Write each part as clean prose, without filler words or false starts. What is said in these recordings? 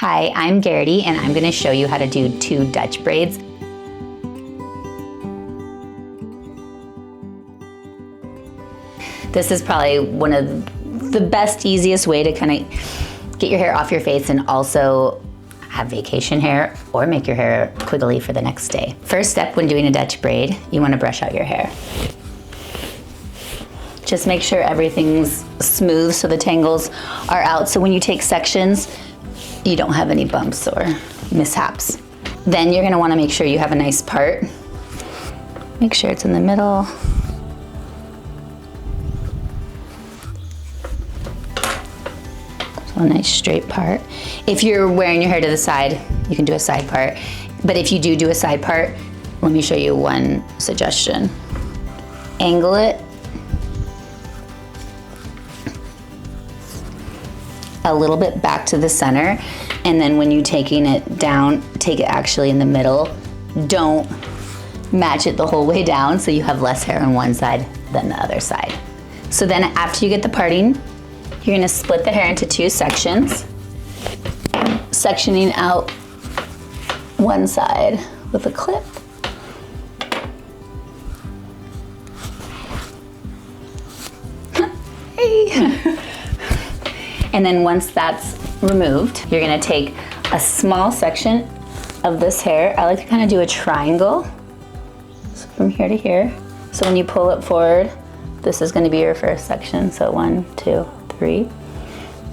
Hi, I'm Garrity and I'm going to show you how to do 2 Dutch braids. This is probably one of the best, easiest way to kind of get your hair off your face and also have vacation hair or make your hair quiggly for the next day. First step when doing a Dutch braid, you want to brush out your hair. Just make sure everything's smooth so the tangles are out, so when you take sections, you don't have any bumps or mishaps. Then you're gonna wanna make sure you have a nice part. Make sure it's in the middle. So a nice straight part. If you're wearing your hair to the side, you can do a side part. But if you do a side part, let me show you one suggestion. Angle it a little bit back to the center, and then when you're taking it down, take it actually in the middle. Don't match it the whole way down so you have less hair on one side than the other side. So then after you get the parting, you're gonna split the hair into 2 sections, sectioning out one side with a clip. Hey! And then once that's removed, you're gonna take a small section of this hair. I like to kind of do a triangle, so from here to here. So when you pull it forward, this is gonna be your first section. So 1, 2, 3.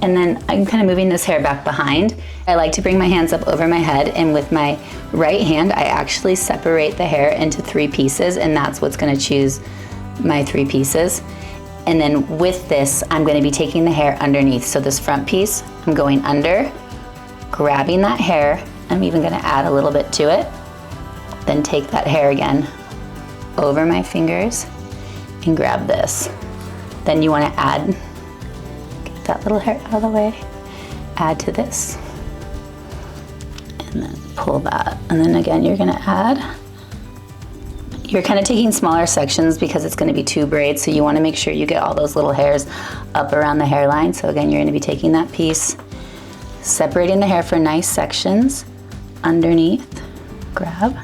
And then I'm kind of moving this hair back behind. I like to bring my hands up over my head, and with my right hand, I actually separate the hair into 3 pieces, and that's what's gonna choose my 3 pieces. And then with this, I'm gonna be taking the hair underneath. So this front piece, I'm going under, grabbing that hair. I'm even gonna add a little bit to it. Then take that hair again over my fingers and grab this. Then you wanna add, get that little hair out of the way, add to this. And then pull that. And then again, you're gonna add. You're kind of taking smaller sections because it's going to be 2 braids, so you want to make sure you get all those little hairs up around the hairline. So again, you're going to be taking that piece, separating the hair for nice sections, underneath, grab,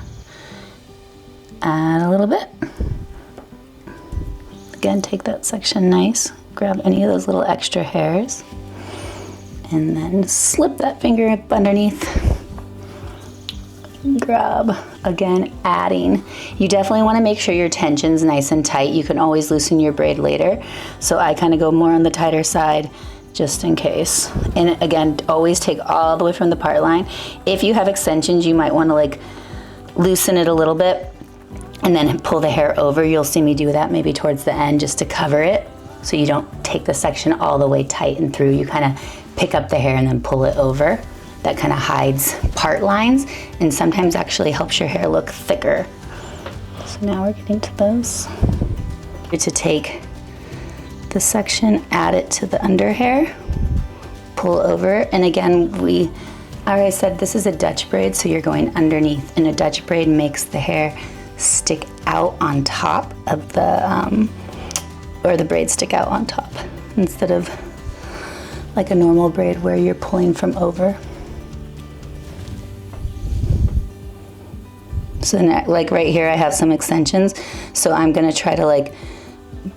add a little bit. Again, take that section nice, grab any of those little extra hairs, and then slip that finger up underneath. Grab, again, adding. You definitely want to make sure your tension's nice and tight. You can always loosen your braid later. So I kind of go more on the tighter side just in case. And again, always take all the way from the part line. If you have extensions, you might want to like loosen it a little bit and then pull the hair over. You'll see me do that maybe towards the end just to cover it so you don't take the section all the way tight and through. You kind of pick up the hair and then pull it over. That kind of hides part lines and sometimes actually helps your hair look thicker. So now we're getting to those. To take the section, add it to the under hair, pull over, and again, like I said, this is a Dutch braid, so you're going underneath, and a Dutch braid makes the hair stick out on top of the, or the braids stick out on top, instead of like a normal braid where you're pulling from over. So like right here, I have some extensions. So I'm gonna try to like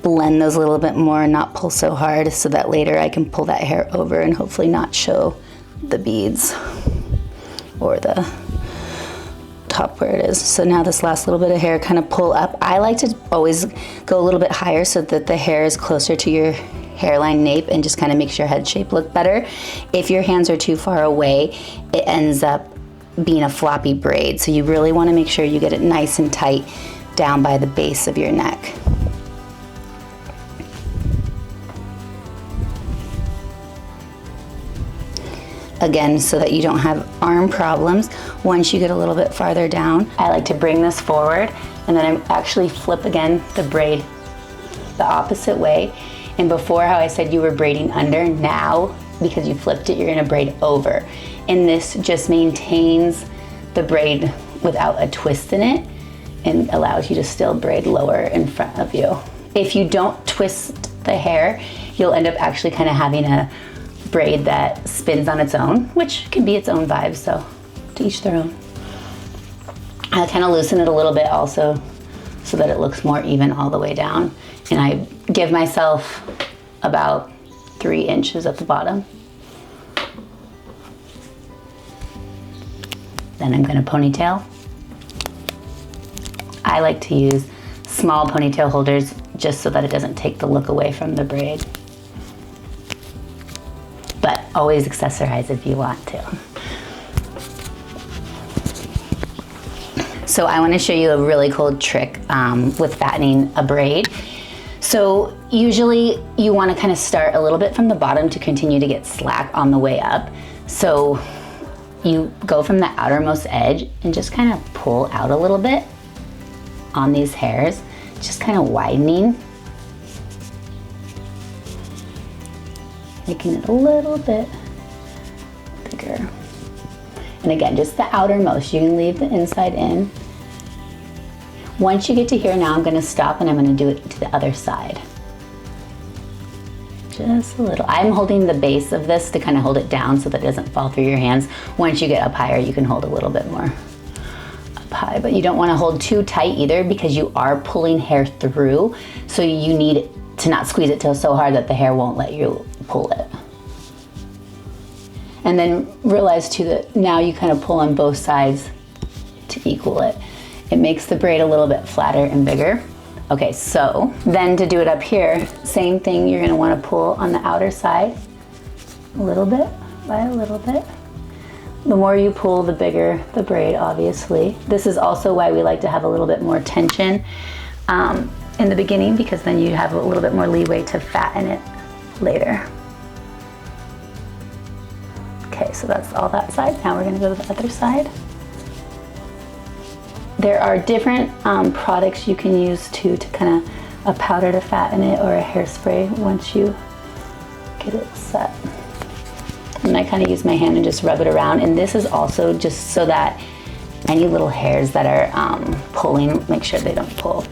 blend those a little bit more and not pull so hard so that later I can pull that hair over and hopefully not show the beads or the top where it is. So now this last little bit of hair kind of pull up. I like to always go a little bit higher so that the hair is closer to your hairline nape and just kind of makes your head shape look better. If your hands are too far away, it ends up being a floppy braid. So you really want to make sure you get it nice and tight down by the base of your neck. Again, so that you don't have arm problems. Once you get a little bit farther down, I like to bring this forward and then I actually flip again the braid the opposite way. And before, how I said you were braiding under, now because you flipped it, you're gonna braid over. And this just maintains the braid without a twist in it and allows you to still braid lower in front of you. If you don't twist the hair, you'll end up actually kind of having a braid that spins on its own, which can be its own vibe, so to each their own. I kind of loosen it a little bit also so that it looks more even all the way down. And I give myself about 3 inches at the bottom. Then I'm gonna ponytail. I like to use small ponytail holders just so that it doesn't take the look away from the braid. But always accessorize if you want to. So I want to show you a really cool trick with fattening a braid. So usually you want to kind of start a little bit from the bottom to continue to get slack on the way up. So you go from the outermost edge and just kind of pull out a little bit on these hairs, just kind of widening, making it a little bit bigger. And again, just the outermost, you can leave the inside in. Once you get to here, now I'm gonna stop and I'm gonna do it to the other side. Just a little. I'm holding the base of this to kind of hold it down so that it doesn't fall through your hands. Once you get up higher, you can hold a little bit more up high, but you don't wanna hold too tight either because you are pulling hair through. So you need to not squeeze it so hard that the hair won't let you pull it. And then realize too that now you kind of pull on both sides to equal it. It makes the braid a little bit flatter and bigger. Okay, so then to do it up here, same thing, you're gonna wanna pull on the outer side a little bit by a little bit. The more you pull, the bigger the braid, obviously. This is also why we like to have a little bit more tension in the beginning, because then you have a little bit more leeway to fatten it later. Okay, so that's all that side. Now we're gonna go to the other side. There are different products you can use too, to kind of a powder to fatten it or a hairspray once you get it set. And I kind of use my hand and just rub it around. And this is also just so that any little hairs that are pulling, make sure they don't pull.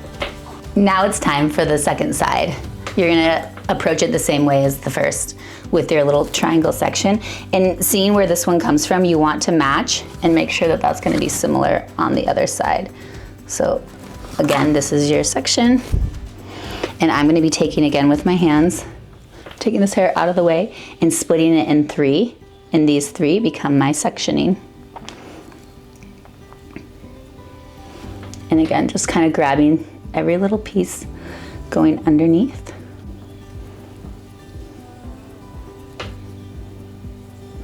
Now it's time for the second side. You're gonna approach it the same way as the first with your little triangle section. And seeing where this one comes from, you want to match and make sure that that's gonna be similar on the other side. So again, this is your section. And I'm gonna be taking, again with my hands, taking this hair out of the way and splitting it in 3. And these 3 become my sectioning. And again, just kind of grabbing every little piece, going underneath.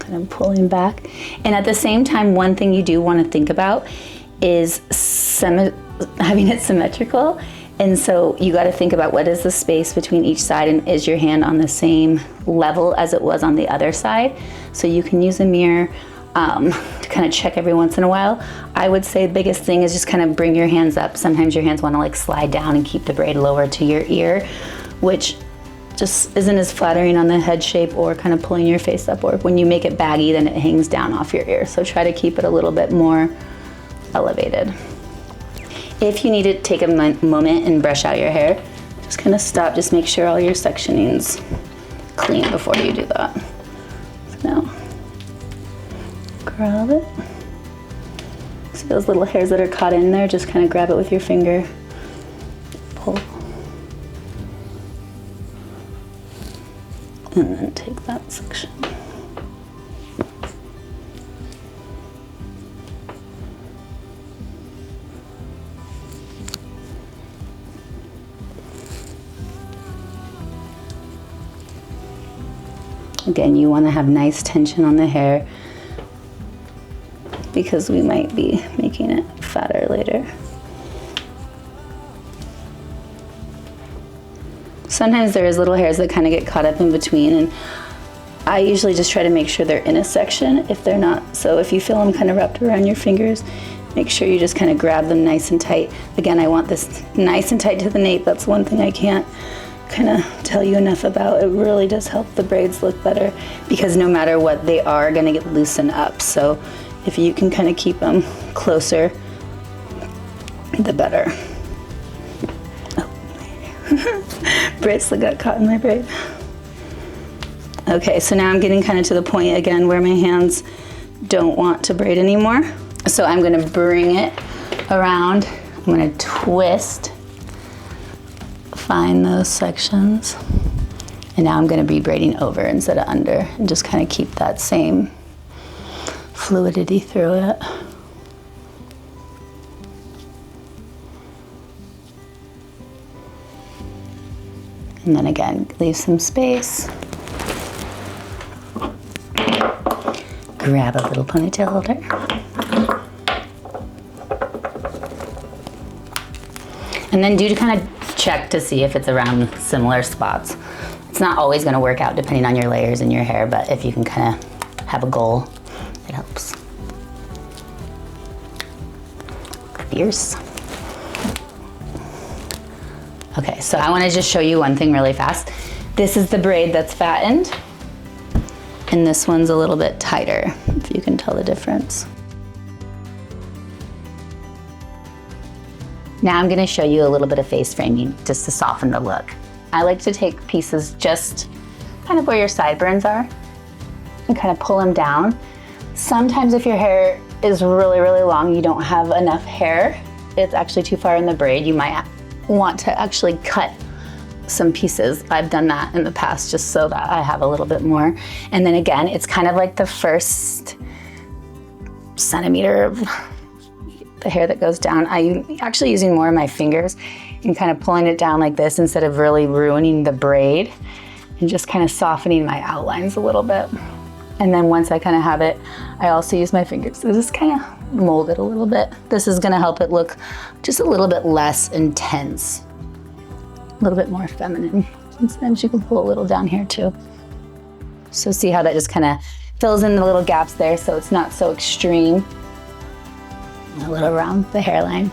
And pulling back. And at the same time, one thing you do want to think about is having it symmetrical. And so you got to think about what is the space between each side, and is your hand on the same level as it was on the other side. So you can use a mirror to kind of check every once in a while. I would say the biggest thing is just kind of bring your hands up. Sometimes your hands want to like slide down and keep the braid lower to your ear, which just isn't as flattering on the head shape, or kind of pulling your face up, or when you make it baggy, then it hangs down off your ear. So try to keep it a little bit more elevated. If you need to take a moment and brush out your hair, just kind of stop, just make sure all your sectioning's clean before you do that. So now, grab it. See those little hairs that are caught in there? Just kind of grab it with your finger, pull. And then take that section. Again, you want to have nice tension on the hair because we might be making it fatter later. Sometimes there is little hairs that kind of get caught up in between, and I usually just try to make sure they're in a section if they're not. So if you feel them kind of wrapped around your fingers, make sure you just kind of grab them nice and tight. Again, I want this nice and tight to the nape. That's one thing I can't kind of tell you enough about. It really does help the braids look better, because no matter what, they are going to get loosened up. So if you can kind of keep them closer, the better. Bracelet got caught in my braid. Okay, so now I'm getting kind of to the point again where my hands don't want to braid anymore. So I'm gonna bring it around. I'm gonna twist, find those sections. And now I'm gonna be braiding over instead of under and just kind of keep that same fluidity through it. And then again, leave some space. Grab a little ponytail holder. And then do to kind of check to see if it's around similar spots. It's not always gonna work out depending on your layers in your hair, but if you can kind of have a goal, it helps. Fierce. Okay, so I wanna just show you one thing really fast. This is the braid that's fattened, and this one's a little bit tighter, if you can tell the difference. Now I'm gonna show you a little bit of face framing just to soften the look. I like to take pieces just kind of where your sideburns are and kind of pull them down. Sometimes if your hair is really, really long, you don't have enough hair, it's actually too far in the braid, you might want to actually cut some pieces. I've done that in the past just so that I have a little bit more. And then again, it's kind of like the first centimeter of the hair that goes down. I'm actually using more of my fingers and kind of pulling it down like this instead of really ruining the braid, and just kind of softening my outlines a little bit. And then once I kind of have it, I also use my fingers to just kind of mold it a little bit. This is gonna help it look just a little bit less intense, a little bit more feminine. Sometimes you can pull a little down here too. So see how that just kind of fills in the little gaps there so it's not so extreme. A little around the hairline.